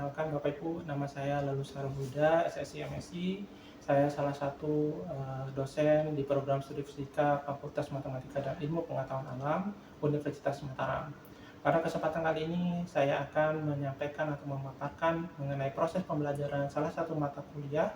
Perkenalkan Bapak Ibu, nama saya Lalu Sarhuda, SSI MSI. Saya salah satu dosen di program studi fisika Fakultas Matematika dan Ilmu Pengetahuan Alam Universitas Mataram. Pada kesempatan kali ini, saya akan menyampaikan atau memaparkan mengenai proses pembelajaran salah satu mata kuliah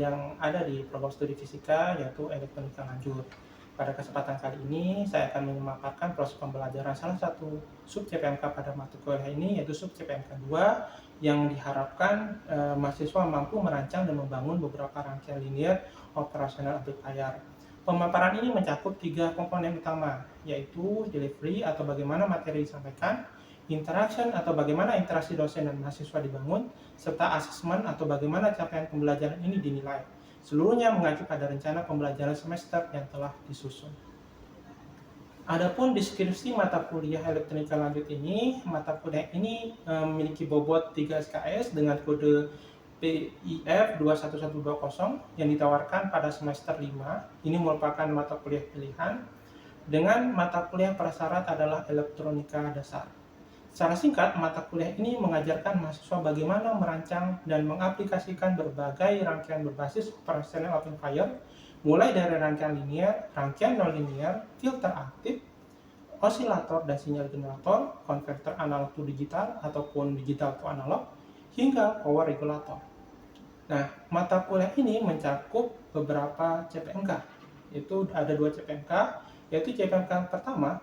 yang ada di program studi fisika, yaitu elektronika lanjut. Pada kesempatan kali ini, saya akan memaparkan proses pembelajaran salah satu sub CPMK pada mata kuliah ini, yaitu sub CPMK 2, yang diharapkan mahasiswa mampu merancang dan membangun beberapa rangkaian linear operasional amplifier. Pemaparan ini mencakup 3 komponen utama, yaitu delivery atau bagaimana materi disampaikan, interaction atau bagaimana interaksi dosen dan mahasiswa dibangun, serta assessment atau bagaimana capaian pembelajaran ini dinilai. Seluruhnya mengacu pada rencana pembelajaran semester yang telah disusun. Adapun deskripsi mata kuliah elektronika lanjut ini, mata kuliah ini memiliki bobot 3 SKS dengan kode PIF 21120 yang ditawarkan pada semester 5. Ini merupakan mata kuliah pilihan dengan mata kuliah prasyarat adalah elektronika dasar. Secara singkat, mata kuliah ini mengajarkan mahasiswa bagaimana merancang dan mengaplikasikan berbagai rangkaian berbasis operasional amplifier, mulai dari rangkaian linear, rangkaian non-linear, filter aktif, osilator dan sinyal generator, konverter analog to digital ataupun digital to analog, hingga power regulator. Nah, mata kuliah ini mencakup beberapa CPMK, yaitu ada 2 CPMK, yaitu CPMK pertama,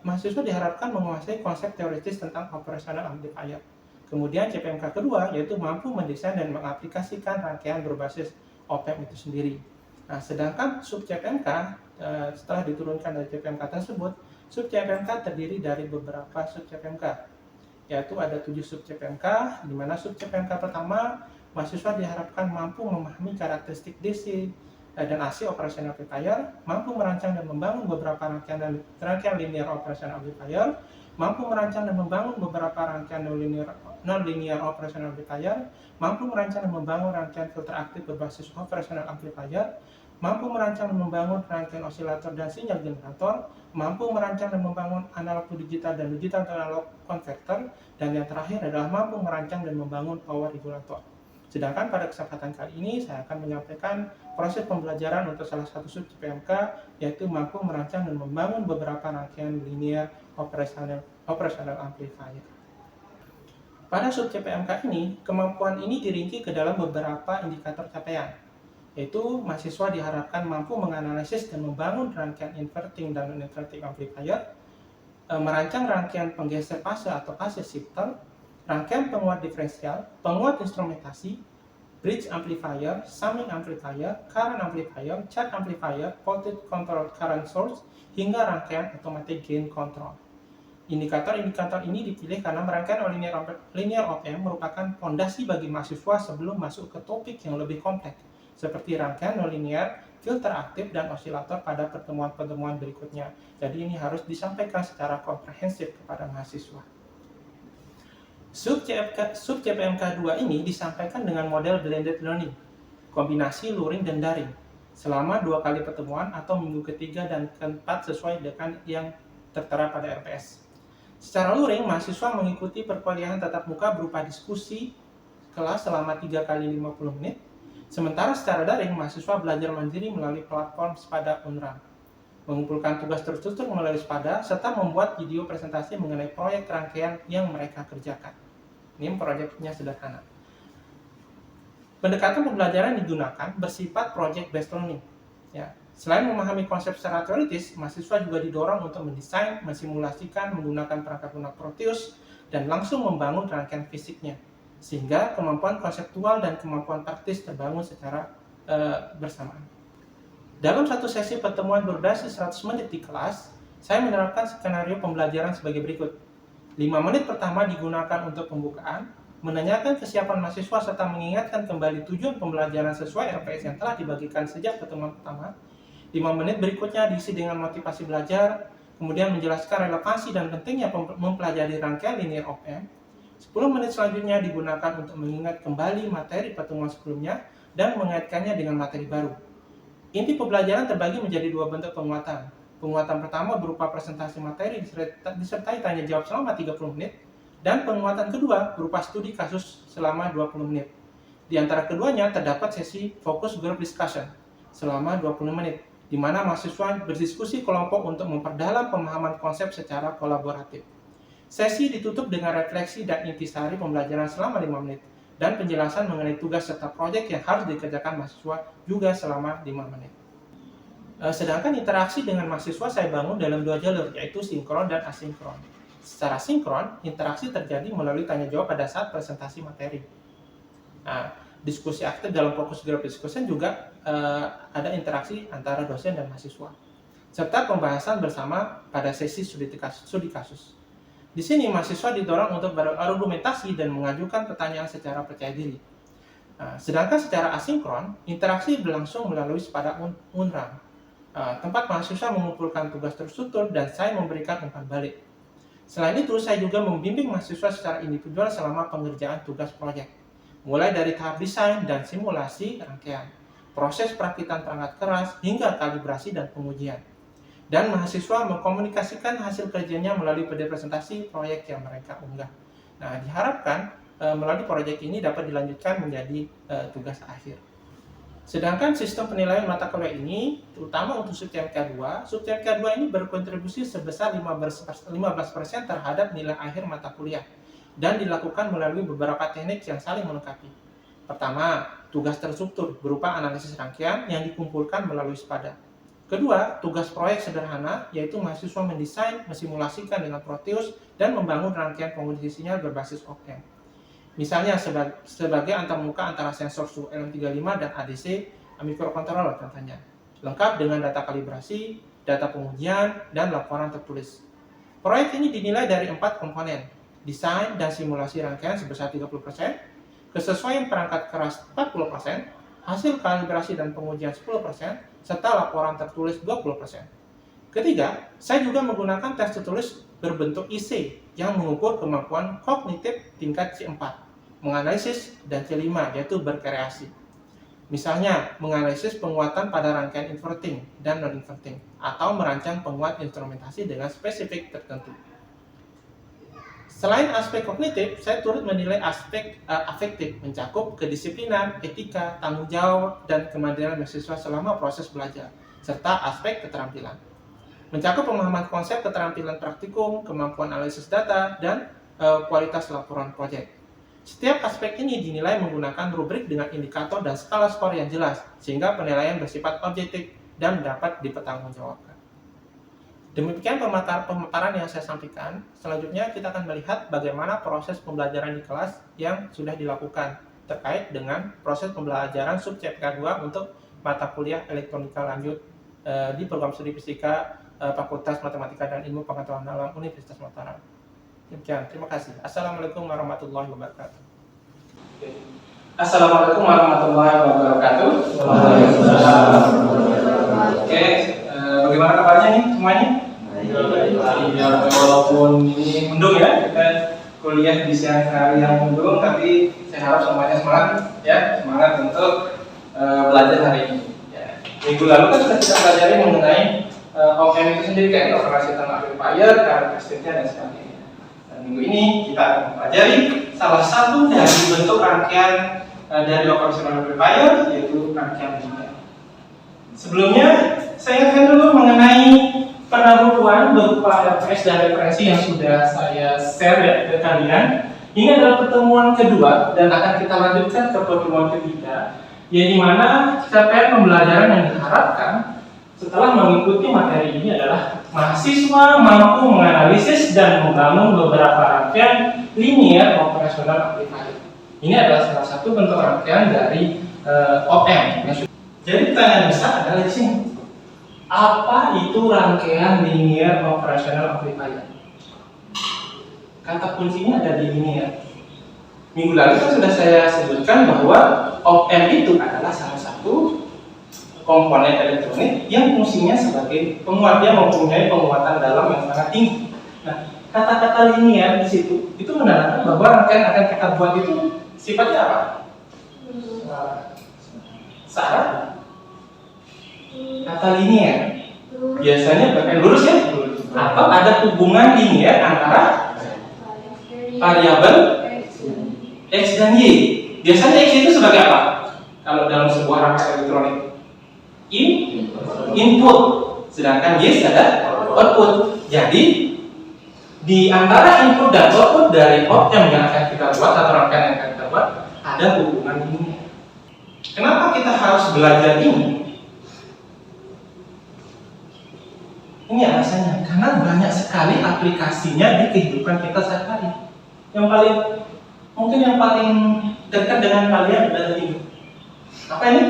mahasiswa diharapkan menguasai konsep teoritis tentang operasional amplifier. Kemudian CPMK kedua yaitu mampu mendesain dan mengaplikasikan rangkaian berbasis op-amp itu sendiri. Nah, sedangkan sub CPMK setelah diturunkan dari CPMK tersebut, sub CPMK terdiri dari beberapa sub CPMK, yaitu ada 7 sub CPMK, di mana sub CPMK pertama mahasiswa diharapkan mampu memahami karakteristik DC dan AC operasional amplifier, mampu merancang dan membangun beberapa rangkaian linear operasional amplifier, mampu merancang dan membangun beberapa rangkaian non-linear operasional amplifier, mampu merancang dan membangun rangkaian filter aktif berbasis operasional amplifier, mampu merancang dan membangun rangkaian osilator dan sinyal generator, mampu merancang dan membangun analog to digital dan digital to analog converter, dan yang terakhir adalah mampu merancang dan membangun power regulator. Sedangkan pada kesempatan kali ini saya akan menyampaikan proses pembelajaran untuk salah satu sub CPMK, yaitu mampu merancang dan membangun beberapa rangkaian linear operational amplifier. Pada sub CPMK ini, kemampuan ini dirinci ke dalam beberapa indikator capaian, yaitu mahasiswa diharapkan mampu menganalisis dan membangun rangkaian inverting dan non-inverting amplifier, merancang rangkaian penggeser fase atau fase shifter, rangkaian penguat diferensial, penguat instrumentasi, bridge amplifier, summing amplifier, current amplifier, charge amplifier, voltage control current source, hingga rangkaian automatic gain control. Indikator-indikator ini dipilih karena rangkaian linear op-amp merupakan fondasi bagi mahasiswa sebelum masuk ke topik yang lebih kompleks, seperti rangkaian nonlinear, filter aktif, dan osilator pada pertemuan-pertemuan berikutnya. Jadi ini harus disampaikan secara komprehensif kepada mahasiswa. Sub CPMK 2 ini disampaikan dengan model blended learning, kombinasi luring dan daring, selama 2 kali pertemuan atau minggu ketiga dan keempat sesuai dengan yang tertera pada RPS. Secara luring, mahasiswa mengikuti perkuliahan tatap muka berupa diskusi kelas selama 3 kali 50 menit, sementara secara daring, mahasiswa belajar mandiri melalui platform Spada Unram, mengumpulkan tugas terstruktur melalui Spada, serta membuat video presentasi mengenai proyek rangkaian yang mereka kerjakan. Ini proyeknya sederhana. Pendekatan pembelajaran digunakan bersifat project based learning. Ya, selain memahami konsep secara teoritis, mahasiswa juga didorong untuk mendesain, mensimulasikan menggunakan perangkat lunak Proteus, dan langsung membangun rangkaian fisiknya, sehingga kemampuan konseptual dan kemampuan praktis terbangun secara bersamaan. Dalam satu sesi pertemuan berdurasi 100 menit di kelas, saya menerapkan skenario pembelajaran sebagai berikut. 5 menit pertama digunakan untuk pembukaan, menanyakan kesiapan mahasiswa serta mengingatkan kembali tujuan pembelajaran sesuai RPS yang telah dibagikan sejak pertemuan pertama. 5 menit berikutnya diisi dengan motivasi belajar, kemudian menjelaskan relevansi dan pentingnya mempelajari rangkaian linear op-amp. 10 menit selanjutnya digunakan untuk mengingat kembali materi pertemuan sebelumnya dan mengaitkannya dengan materi baru. Inti pembelajaran terbagi menjadi 2 bentuk penguatan. Penguatan pertama berupa presentasi materi disertai tanya jawab selama 30 menit. Dan penguatan kedua berupa studi kasus selama 20 menit. Di antara keduanya terdapat sesi fokus group discussion selama 20 menit, di mana mahasiswa berdiskusi kelompok untuk memperdalam pemahaman konsep secara kolaboratif. Sesi ditutup dengan refleksi dan intisari pembelajaran selama 5 menit, dan penjelasan mengenai tugas serta proyek yang harus dikerjakan mahasiswa juga selama 5 menit. Sedangkan interaksi dengan mahasiswa saya bangun dalam 2 jalur, yaitu sinkron dan asinkron. Secara sinkron, interaksi terjadi melalui tanya jawab pada saat presentasi materi. Nah, diskusi aktif dalam fokus group discussion juga ada interaksi antara dosen dan mahasiswa, serta pembahasan bersama pada sesi studi kasus. Di sini mahasiswa didorong untuk berargumentasi dan mengajukan pertanyaan secara percaya diri. Sedangkan secara asinkron, interaksi berlangsung melalui sepada unrang, tempat mahasiswa mengumpulkan tugas terstruktur dan saya memberikan umpan balik. Selain itu, saya juga membimbing mahasiswa secara individual selama pengerjaan tugas proyek, mulai dari tahap desain dan simulasi rangkaian, proses perakitan perangkat keras, hingga kalibrasi dan pengujian. Dan mahasiswa mengkomunikasikan hasil kerjanya melalui presentasi proyek yang mereka unggah. Nah, diharapkan melalui proyek ini dapat dilanjutkan menjadi tugas akhir. Sedangkan sistem penilaian mata kuliah ini, terutama untuk subjek K2 ini berkontribusi sebesar 15% terhadap nilai akhir mata kuliah, dan dilakukan melalui beberapa teknik yang saling melengkapi. Pertama, tugas terstruktur berupa analisis rangkaian yang dikumpulkan melalui sepada. Kedua, tugas proyek sederhana, yaitu mahasiswa mendesain, mensimulasikan dengan Proteus, dan membangun rangkaian penguji sinyal berbasis OPM. Misalnya sebagai antarmuka antara sensor suhu LM35 dan ADC microcontroller contohnya, lengkap dengan data kalibrasi, data pengujian, dan laporan tertulis. Proyek ini dinilai dari 4 komponen: desain dan simulasi rangkaian sebesar 30%, kesesuaian perangkat keras 40%, hasil kalibrasi dan pengujian 10%, serta laporan tertulis 20%. Ketiga, saya juga menggunakan tes tertulis berbentuk IC yang mengukur kemampuan kognitif tingkat C4, menganalisis, dan C5 yaitu berkreasi. Misalnya, menganalisis penguatan pada rangkaian inverting dan non-inverting, atau merancang penguat instrumentasi dengan spesifik tertentu. Selain aspek kognitif, saya turut menilai aspek afektif, mencakup kedisiplinan, etika, tanggung jawab, dan kemandirian mahasiswa selama proses belajar, serta aspek keterampilan. Mencakup pemahaman konsep keterampilan praktikum, kemampuan analisis data, dan kualitas laporan proyek. Setiap aspek ini dinilai menggunakan rubrik dengan indikator dan skala skor yang jelas, sehingga penilaian bersifat objektif dan dapat dipertanggungjawabkan. Demikian pemaparan yang saya sampaikan. Selanjutnya kita akan melihat bagaimana proses pembelajaran di kelas yang sudah dilakukan terkait dengan proses pembelajaran subjek K2 untuk mata kuliah elektronika lanjut di program studi fisika Fakultas Matematika dan Ilmu Pengetahuan Alam Universitas Mataram. Demikian, terima kasih. Assalamualaikum warahmatullahi wabarakatuh. Assalamualaikum warahmatullahi wabarakatuh. Oke, bagaimana kabarnya nih semuanya? Ya, walaupun ini mendung ya, kita kuliah di siang hari yang mendung, tapi saya harap semuanya semangat ya, semangat untuk belajar hari ini. Ya. Minggu lalu kan sudah kita pelajari mengenai OPM itu sendiri, kayak operasi thermal amplifier, karakteristiknya dan sebagainya. Dan minggu ini kita akan mempelajari salah satu dari bentuk rangkaian dari operasional amplifier, yaitu rangkaian linear. Sebelumnya saya akan dulu mengenai pendahuluan berupa referensi dan referensi yang sudah saya share ya ke kalian. Ini adalah pertemuan kedua dan akan kita lanjutkan ke pertemuan ketiga, yang dimana capaian pembelajaran yang diharapkan setelah mengikuti materi ini adalah mahasiswa mampu menganalisis dan membangun beberapa rangkaian linear operasional amplifier. Ini adalah salah satu bentuk rangkaian dari OPM. Jadi pertanyaan besar adalah di sini, apa itu rangkaian linear operasional amplifier? Kata kuncinya ada di linear. Minggu lalu kan sudah saya sebutkan bahwa OPM itu adalah salah satu komponen elektronik yang fungsinya sebagai penguat, dia mempunyai penguatan dalam yang sangat tinggi. Nah, kata-kata linear di situ itu menandakan bahwa rangkaian akan kita buat itu sifatnya apa? Syarat. Kata linear biasanya lurus ya, atau ada hubungan linear antara variabel X dan Y. Biasanya X itu sebagai apa? Kalau dalam sebuah rangka elektronik, input, sedangkan Y adalah output. Jadi di antara input dan output dari OPM yang akan kita buat atau rangkaian yang akan kita buat ada hubungan ini. Kenapa kita harus belajar ini? Ini alasannya, karena banyak sekali aplikasinya di kehidupan kita sehari-hari. Yang paling dekat dengan kalian adalah ini. Apa ini?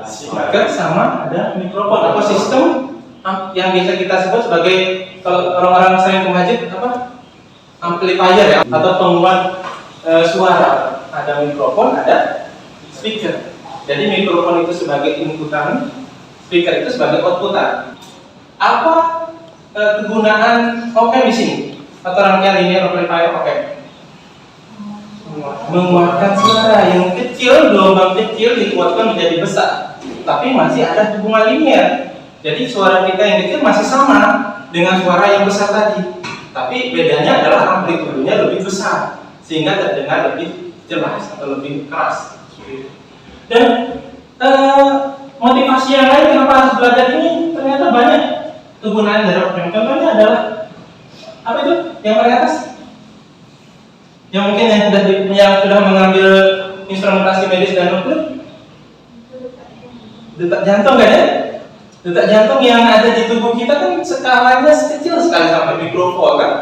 Speaker sama ada mikrofon atau sistem yang biasa kita sebut sebagai, kalau orang-orang saya pengajar apa? Amplifier ya, atau penguat suara. Ada mikrofon, ada speaker. Jadi mikrofon itu sebagai inputan, speaker itu sebagai outputan. Apa kegunaan OPM di sini? Atau rangkaian linear amplifier OPM? Menguatkan suara yang kecil, gelombang kecil dikuatkan menjadi besar, tapi masih ada hubungan linear. Jadi suara kita yang kecil masih sama dengan suara yang besar tadi, tapi bedanya adalah amplitudenya lebih besar sehingga terdengar lebih jelas atau lebih keras. Dan motivasi yang lain kenapa harus belajar ini ternyata banyak kegunaan dari OPM. Contohnya adalah apa itu? Yang paling atas? Yang mungkin yang sudah mengambil instrumentasi medis dan nuklir, detak jantung kan ya? Detak jantung yang ada di tubuh kita kan skalanya kecil sekali sampai mikrovolt kan?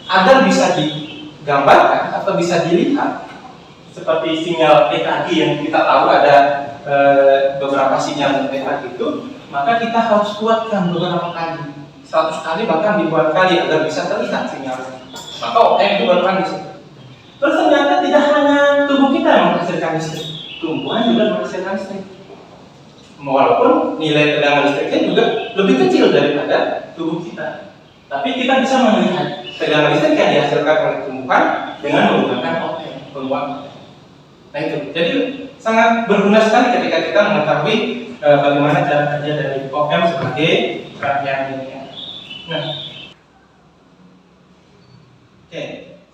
Agar bisa digambarkan atau bisa dilihat seperti sinyal EKG yang kita tahu ada beberapa sinyal EKG itu, maka kita harus kuatkan beberapa kali, 100 kali bahkan ribuan kali agar bisa terlihat sinyalnya. Maka OPM itu berperan di situ. Terus ternyata tidak hanya tubuh kita yang menghasilkan listrik, tumbuhan juga menghasilkan listrik. Walaupun nilai tegangan listriknya juga lebih kecil daripada tubuh kita, tapi kita bisa melihat tegangan listrik yang dihasilkan oleh tumbuhan dengan menggunakan OPM, penguat. Nah itu, jadi sangat berguna sekali ketika kita mengetahui bagaimana cara kerja dari OPM sebagai rangkaian linear. Nah, oke.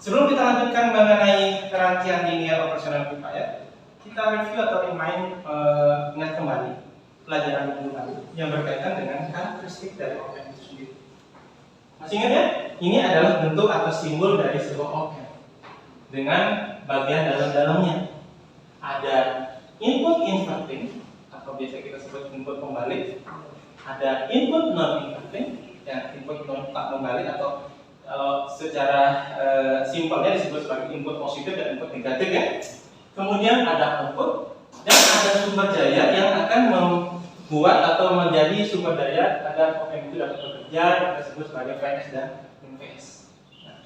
Sebelum kita lanjutkan mengenai rangkaian linear operasional amplifier, kita review atau ingat kembali pelajaran minggu lalu yang berkaitan dengan karakteristik dari OPM itu sendiri. Masih ingat ya? Ini adalah bentuk atau simbol dari sebuah OPM dengan bagian dalam-dalamnya. Ada input inverting atau biasa kita sebut input pembalik, ada input non inverting dan input non tak pembalik atau secara simpelnya disebut sebagai input positif dan input negatif ya. Kemudian ada output dan ada sumber daya yang akan membuat atau menjadi sumber daya agar OPM itu dapat bekerja, kita sebut sebagai VS dan MVS. Nah,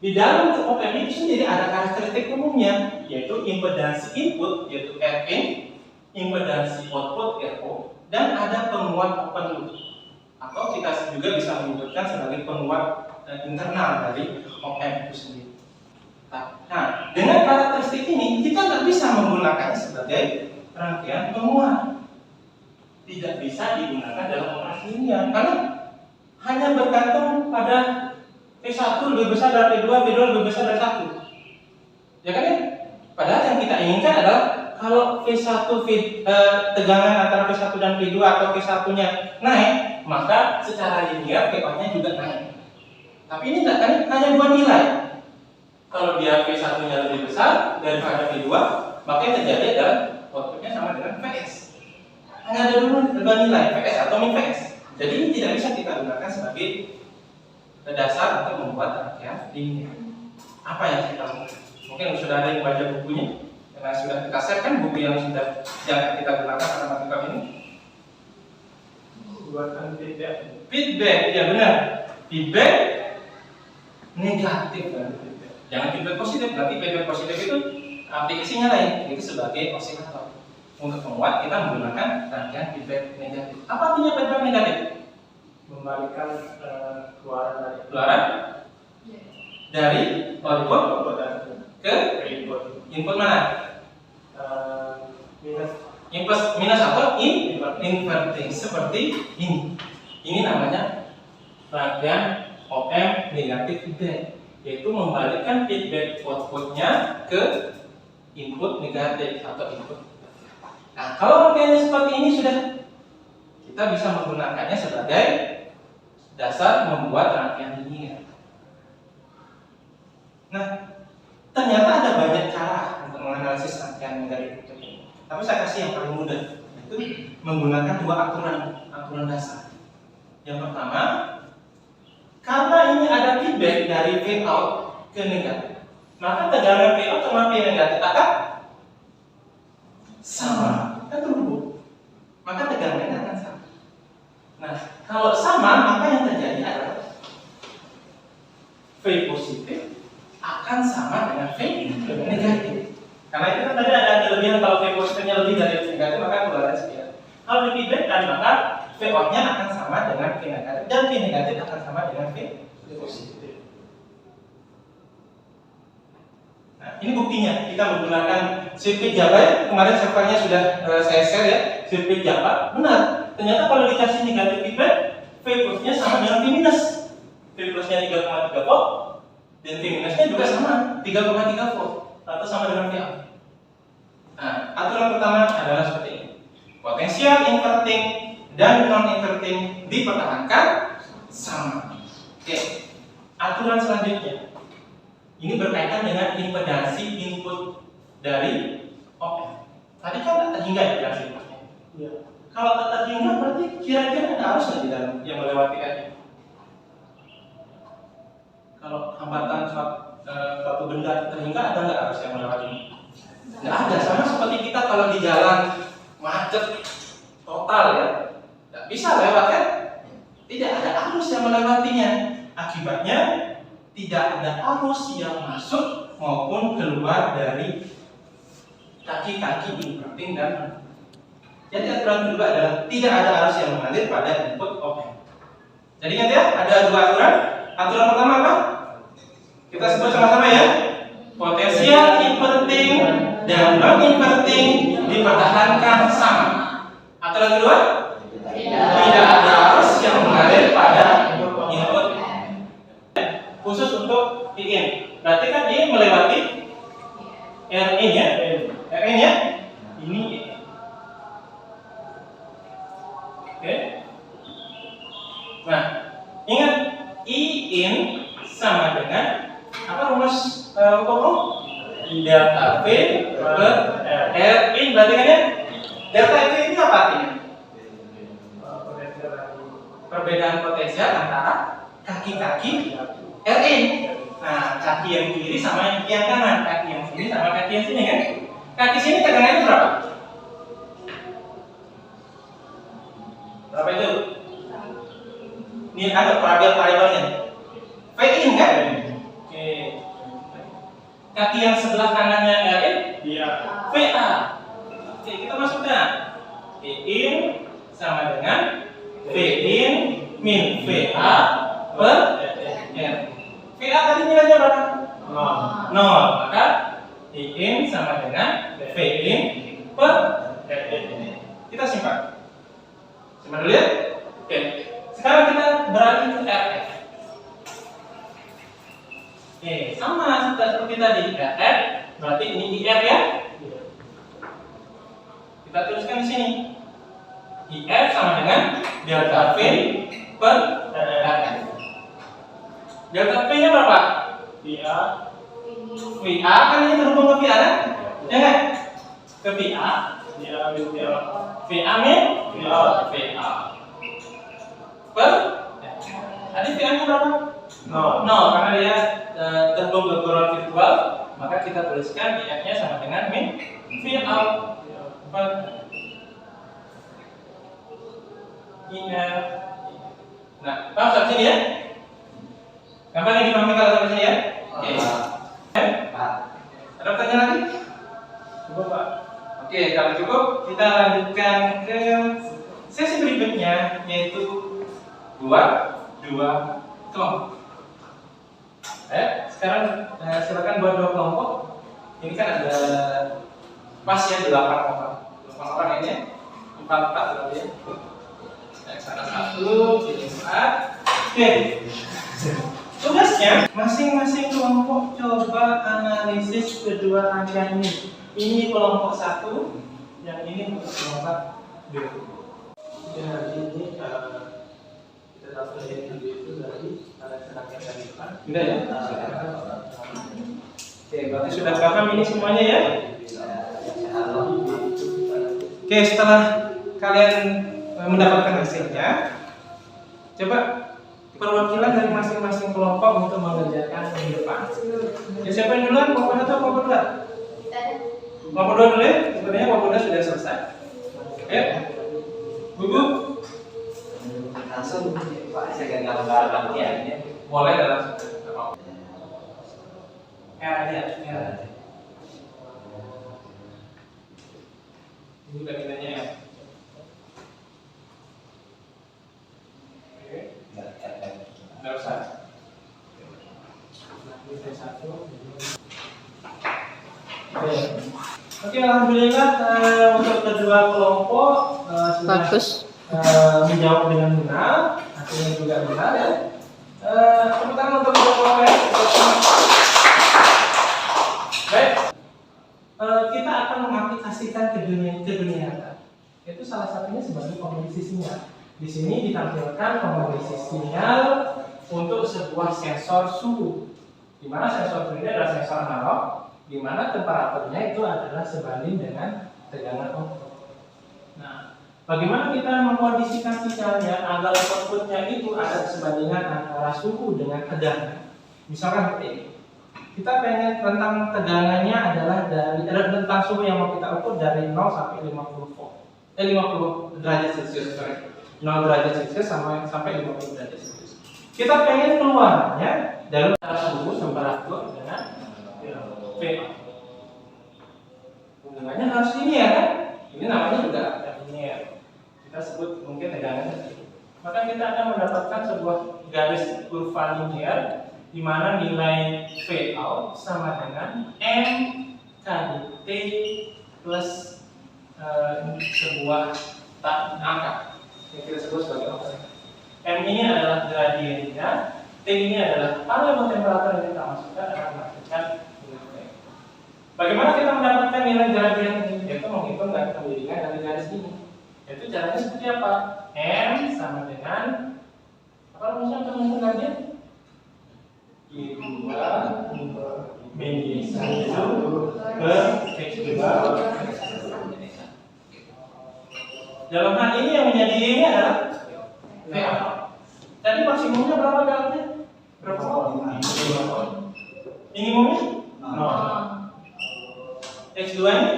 di dalam OPM itu sendiri ada karakteristik umumnya, yaitu impedansi input yaitu Rin, impedansi output RO, dan ada penguat open loop atau kita juga bisa menyebutkan sebagai penguat internal dari OPM itu sendiri. Nah, dengan karakteristik ini kita nggak bisa menggunakannya sebagai rangkaian penguat. Tidak bisa digunakan dalam operasi linear karena hanya bergantung pada P1 lebih besar dari P2, P2 lebih besar dari 1. Ya kan ya? Padahal yang kita inginkan adalah kalau P1 tegangan antara P1 dan P2 atau P1-nya naik, maka secara linear P2-nya juga naik. Tapi ini tidak kan, hanya dua nilai. Kalau dia P1-nya lebih besar daripada P2, maka yang terjadi adalah outputnya sama dengan PS. Hanya ada dua nilai, PS atau min PS. Jadi ini tidak bisa kita gunakan sebagai dasar untuk membuat rangkaian linear. Apa yang kita lakukan? Mungkin sudah ada yang baca bukunya, karena sudah kita share kan buku yang kita gunakan pada matematika ini. Buatan feedback, ya benar. Feedback negatif kan? Jangan feedback positif. Nanti feedback positif itu aplikasinya lain, itu sebagai osilator. Untuk membuat kita menggunakan rangkaian feedback negatif. Apa artinya feedback negatif? Membalikan keluaran dari output ke input mana? Minus atau inverting seperti ini. Ini namanya rangkaian OPM negatif feedback. yaitu membalikkan feedback outputnya ke input negatif atau input. Nah, kalau rangkaiannya seperti ini sudah, kita bisa menggunakannya sebagai dasar membuat rangkaian linear. Nah, ternyata ada banyak cara untuk menganalisis rangkaian dari bentuk ini. Tapi saya kasih yang paling mudah, yaitu menggunakan dua aturan dasar. Yang pertama, karena ini ada feedback dari V out ke negatif, maka tegangan V out sama V negatif akan sama, kan terhubung. Maka tegangannya akan sama. Nah, kalau sama, maka yang terjadi adalah V positif akan sama dengan V negatif. Karena itu kan tadi ada kelebihan, kalau V positifnya lebih dari V negatif, maka keluarnya sekian. Kalau di feedback tadi, maka V out-nya akan sama dengan V negatif, dan V negatif akan sama dengan V positif. Nah, ini buktinya. Kita menggunakan sirkuit Java ya. Kemarin servernya sudah saya share ya, sirkuit Java. Benar. Ternyata kalau dikasih negatif feedback, V plusnya sama dengan V minus. V plusnya 3,3 volt, dan V minusnya juga sama 3,3 volt, atau sama dengan V out. Nah, aturan pertama adalah seperti ini. Potensial inverting dan non-inverting dipertahankan sama. Oke. Aturan selanjutnya, ini berkaitan dengan impedansi input dari op-amp. Tadi kan tak terhingga impedansi inputnya. Ya. Kalau tak terhingga berarti kira-kira ada arus di dalam yang melewati R. Kalau hambatan suatu benda terhingga, ada nggak arus yang melewati? Nggak ada. Sama seperti kita kalau di jalan macet total ya, nggak bisa lewat kan? Tidak ada arus yang melewatinya. Akibatnya tidak ada arus yang masuk maupun keluar dari kaki-kaki inverting dan. Jadi aturan kedua adalah tidak ada arus yang mengalir pada input op-amp. Jadi ingat ya, ada dua aturan. Aturan pertama apa? Kita sebut sama-sama ya. Potensial inverting dan non-inverting dipertahankan sama. Aturan kedua, tidak ada arus yang mengalir pada input. Khusus untuk IN. Berarti kan IN melewati RN ya. RN ya. Ini IN. Oke. Nah, ingat IN sama dengan apa rumus hukum? Delta V per RN. Berarti kan ya? Delta V ini apa artinya? Perbedaan potensial antara kaki-kaki RN. Nah, kaki yang kiri sama yang kanan, kaki yang sini sama kaki yang sini kan? Kaki sini tegangannya berapa? Berapa itu? Ini ada variabelnya. V in kan? Oke. Kaki yang sebelah kanannya RN? Iya. VA. Oke, kita masukkan. V in sama dengan V in min VA per R. VA tadi nilainya berapa? 0. Maka V in sama dengan V in per R. Kita simpan. Simpan dulu ya. Oke. Sekarang kita beralih ke RF. Oke, sama seperti tadi. RF berarti ini IR ya. Kita tuliskan di sini. IR sama dengan delta V per RF. Delta V-nya berapa? VA. VA kan ini terhubung ke VA kan? Ya kan? Ke VA. VA min VA. Per tadi VA-nya berapa? 0. Karena dia terhubung ke ground virtual, maka kita tuliskan IF-nya sama dengan min VA per IF. Nah, paham sampai sini ya? Gampang yang dipahami kalau sampai sini ya? Oke. Ada pertanyaan lagi? Cukup Pak. Oke, kalau cukup kita lanjutkan ke sesi berikutnya, yaitu buat dua kelompok. Sekarang silakan buat dua kelompok. Ini kan ada pas ya 8 orang. 8 orang ini 4 berarti ya. Sana 1, sini 4. Oke. Tugasnya, masing-masing kelompok coba analisis kedua rangkaian ini. Ini kelompok 1, yang ini untuk kelompok 2. Ya, ini kita dapat yang itu dari rangkaian dari depan. Sudah ya? Oke, berarti sudah paham ini semuanya ya? Oke, setelah kalian mendapatkan hasilnya, coba perwakilan dari masing-masing kelompok untuk mengerjakan minggu depan. Ya, siapa yang duluan? Kelompok 1 atau kelompok 2? Kelompok 2 dulu ya? Sebenarnya kelompok 2 sudah selesai. Oke, gugup. Langsung Pak, saya gagal gambar ya. Boleh dalam aja. Ini udah nilainya ya. Oke, nggak usah. Oke, alhamdulillah untuk kedua kelompok sudah menjawab dengan benar, hasilnya juga benar ya. Tepuk tangan untuk kedua kelompok ya. Baik, kita akan mengaplikasikan ke dunia nyata. Itu salah satunya sebagai pengisi sinyal. Di sini ditampilkan pengisi sinyal untuk sebuah sensor suhu. Di mana sensor suhu ini adalah sensor analog, di mana temperaturnya itu adalah sebanding dengan tegangan output. Nah, bagaimana kita memodifikasikannya agar outputnya itu ada sebandingan antara suhu dengan tegangan? Misalkan seperti ini. Kita pengen tentang tegangannya adalah tentang suhu yang mau kita ukur dari 0 sampai 50 volt. 50 derajat Celcius, sorry. 0 derajat Celcius sampai 50 derajat Celcius. Kita pengen keluarnya dalam suhu temperatur dengan V. Hubungannya harus ini ya kan? Ini namanya juga linear. Kita sebut mungkin tegangannya. Maka kita akan mendapatkan sebuah garis kurva linear di mana nilai V out sama dengan M kali T plus sebuah angka yang kita sebut sebagai apa? M ini adalah gradiennya, T ini adalah variabel temperatur yang kita masukkan akan menghasilkan nilai V. Bagaimana kita mendapatkan nilai gradien ini? Yaitu menghitung kebimbingan dari garis ini. Yaitu caranya seperti apa? M sama dengan apa namanya untuk menghitung gradien? I2 min 1 per X2. Dalam hal ini yang menjadi ini adalah VA. Tadi maksimumnya berapa kalinya? Berapa volt? 5 volt. Minimumnya? 0. X2 ini?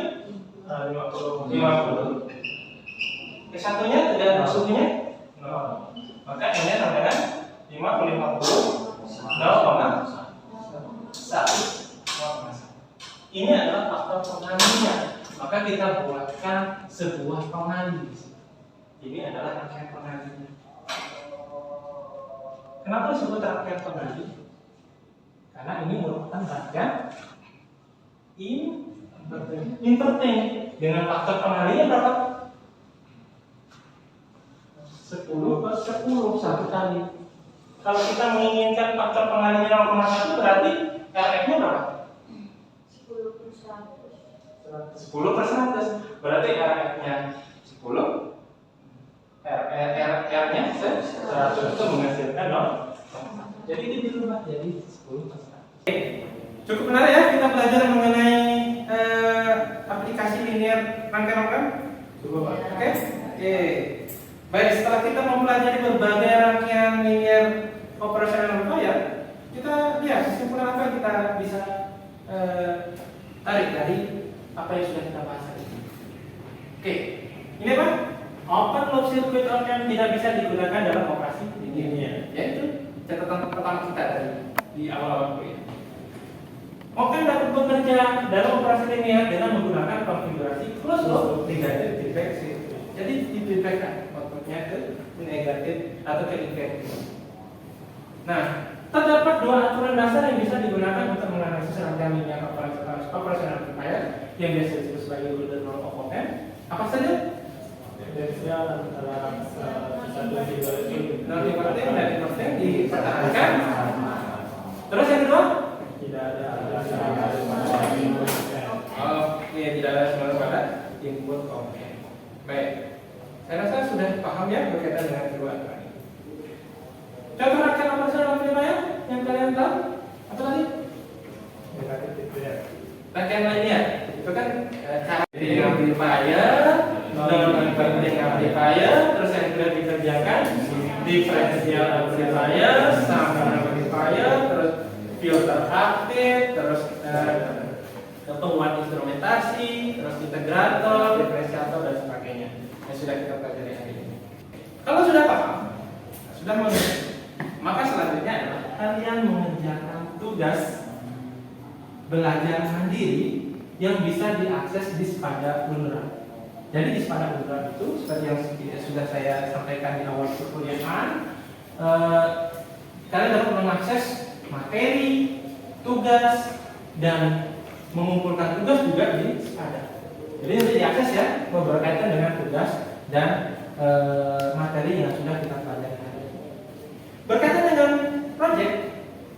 50. X1 nya tidak suhunya? 0. Maka ini sama dengan 50 0,1. Ini adalah faktor pengalinya. Maka kita buatkan sebuah pengali. Ini adalah rangkaian pengalinya. Kenapa disebut rangkaian pengali? Karena ini merupakan rangkaian inverting. Dengan faktor pengalinya berapa? 10 per 10 satu kali. Kalau kita menginginkan faktor pengalinya 0,1 berarti RF-nya berapa? 10 per 100. 10 per 100. Berarti RF-nya 10, R-nya 100 itu menghasilkan 0. Jadi itu dirubah jadi 10 per 100. Oke, cukup menarik ya kita belajar mengenai aplikasi linear rangkaian. Cukup, oke? Oke. Baik, setelah kita mempelajari berbagai rangkaian linear operasional amplifier, kita lihat kesimpulan apa yang kita bisa tarik dari apa yang sudah kita bahas tadi. Oke, ini apa? Open loop circuit yang tidak bisa digunakan dalam operasi linear. Yaitu catatan pertama kita di awal-awal kuliah. Open dapat bekerja dalam operasi linear dengan menggunakan konfigurasi closed loop negative feedback system. Jadi difeedbackkan outputnya ke negatif atau ke inverted. Nah, terdapat dua aturan dasar yang bisa digunakan untuk menganalisis rangkaian linear operasional amplifier yang biasa disebut sebagai golden rule of Oppen. Apa saja? Diferensial antara satu inverting dan inverting dipertahankan Terus yang kedua? Tidak ada input. Oke, tidak ada semua pada input. Oke. Baik. Saya rasa sudah paham ya berkaitan dengan kedua ini. Contoh rangkaian operasional amplifier yang kalian tahu? Apa tadi? Rangkaian lainnya itu kan cara amplifier, non-inverting amplifier, terus yang sudah dikerjakan differential amplifier, summer amplifier, terus filter aktif, terus penguat instrumentasi, terus integrator, diferensiator dan sebagainya yang sudah kita pelajari hari ini. Kalau sudah paham, sudah mengerti, maka selanjutnya adalah kalian mengerjakan tugas belajar mandiri yang bisa diakses di Spada Unra. Jadi di Spada Unra itu seperti yang sudah saya sampaikan di awal perkuliahan, kalian dapat mengakses materi, tugas, dan mengumpulkan tugas juga di Spada. Jadi nanti diakses ya, berkaitan dengan tugas dan materi yang sudah kita pelajari hari ini. Berkaitan dengan project,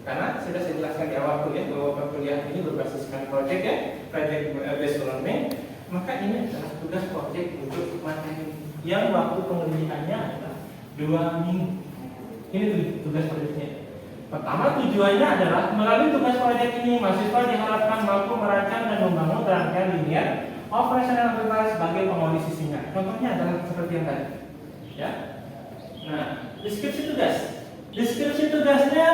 karena sudah saya jelaskan di awal kuliah bahwa perkuliahan ini berbasiskan project ya, project based learning, maka ini adalah tugas project untuk materi yang waktu pengerjaannya adalah 2 minggu. Ini tugas projectnya. Pertama, tujuannya adalah melalui tugas proyek ini mahasiswa diharapkan mampu merancang dan membangun rangkaian linear operasional amplifier sebagai pengondisi sinyal. Contohnya adalah seperti yang tadi. Ya. Nah, deskripsi tugas. Deskripsi tugasnya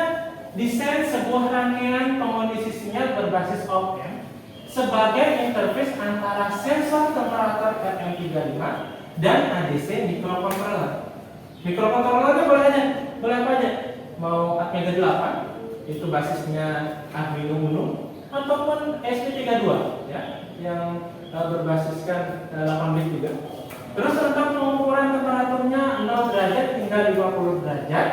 desain sebuah rangkaian pengondisi sinyal berbasis op-amp sebagai interface antara sensor temperatur FM35 dan ADC microcontroller. Microcontrollernya boleh apa aja? Mau ATmega 8 itu basisnya Arduino Uno ataupun SP32 ya yang berbasiskan 8 bit juga. Terus tentang pengukuran temperaturnya 0 derajat hingga 50 derajat.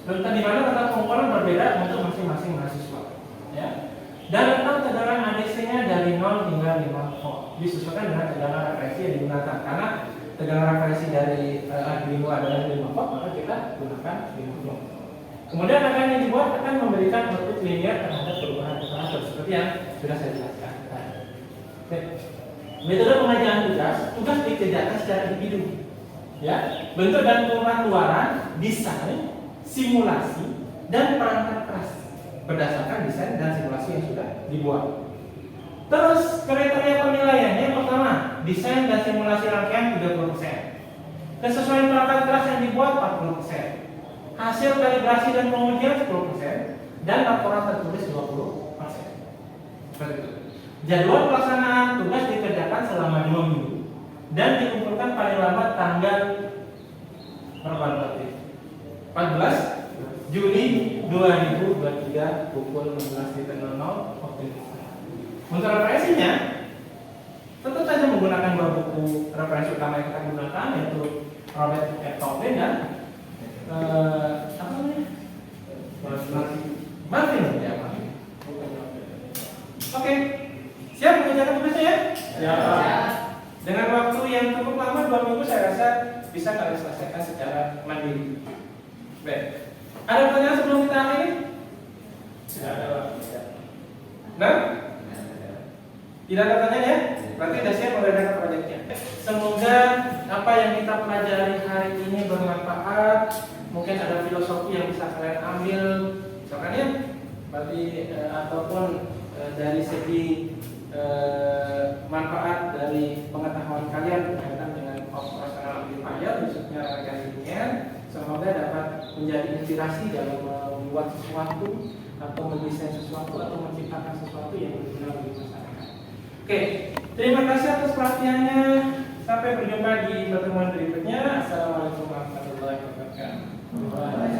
Tentang di mana tentang pengukuran berbeda untuk masing-masing mahasiswa ya. Dan tentang tegangan ADC-nya dari 0 hingga 5 volt disesuaikan dengan tegangan referensi yang digunakan karena tegangan referensi dari Arduino adalah 5 volt, maka kita gunakan 5 volt. Kemudian rangkaian yang dibuat akan memberikan output linear terhadap perubahan temperatur seperti yang sudah saya jelaskan. Oke. Metode pengerjaan tugas dikerjakan secara individu. Ya, bentuk dan pengaturan, desain, simulasi, dan perangkat keras berdasarkan desain dan simulasi yang sudah dibuat. Terus kriteria penilaiannya yang pertama, desain dan simulasi rangkaian 30%. Kesesuaian perangkat keras yang dibuat 40%. Hasil kalibrasi dan pengujian 10% dan laporan tertulis 20%. Seperti itu. Jadwal pelaksanaan tugas dikerjakan selama 2 minggu dan dikumpulkan paling lambat tanggal 14 Juni 2023 pukul 16.00 waktu Indonesia. Untuk referensinya, tentu saja menggunakan 2 buku referensi utama yang kita gunakan, yaitu Robert F. Taubin dan apa namanya? Martin ya, Martin. Oke, siap mengerjakan tugasnya ya? Ya. Dengan waktu yang cukup lama 2 minggu, saya rasa bisa kalian selesaikan secara mandiri. Baik. Ada pertanyaan sebelum kita akhiri? Tidak ada. Nah? Tidak ada pertanyaan ya? Berarti sudah siap mengerjakan proyeknya. Semoga apa yang kita pelajari hari ini bermanfaat. Mungkin ada filosofi yang bisa kalian ambil, misalkan ya, berarti ataupun dari segi manfaat dari pengetahuan kalian berkaitan dengan operasional amplifier, khususnya rangkaian linear. Semoga dapat menjadi inspirasi dalam membuat sesuatu atau mendesain sesuatu atau menciptakan sesuatu yang berguna bagi masyarakat. Oke, terima kasih atas perhatiannya. Sampai berjumpa di pertemuan berikutnya. Assalamualaikum warahmatullahi wabarakatuh.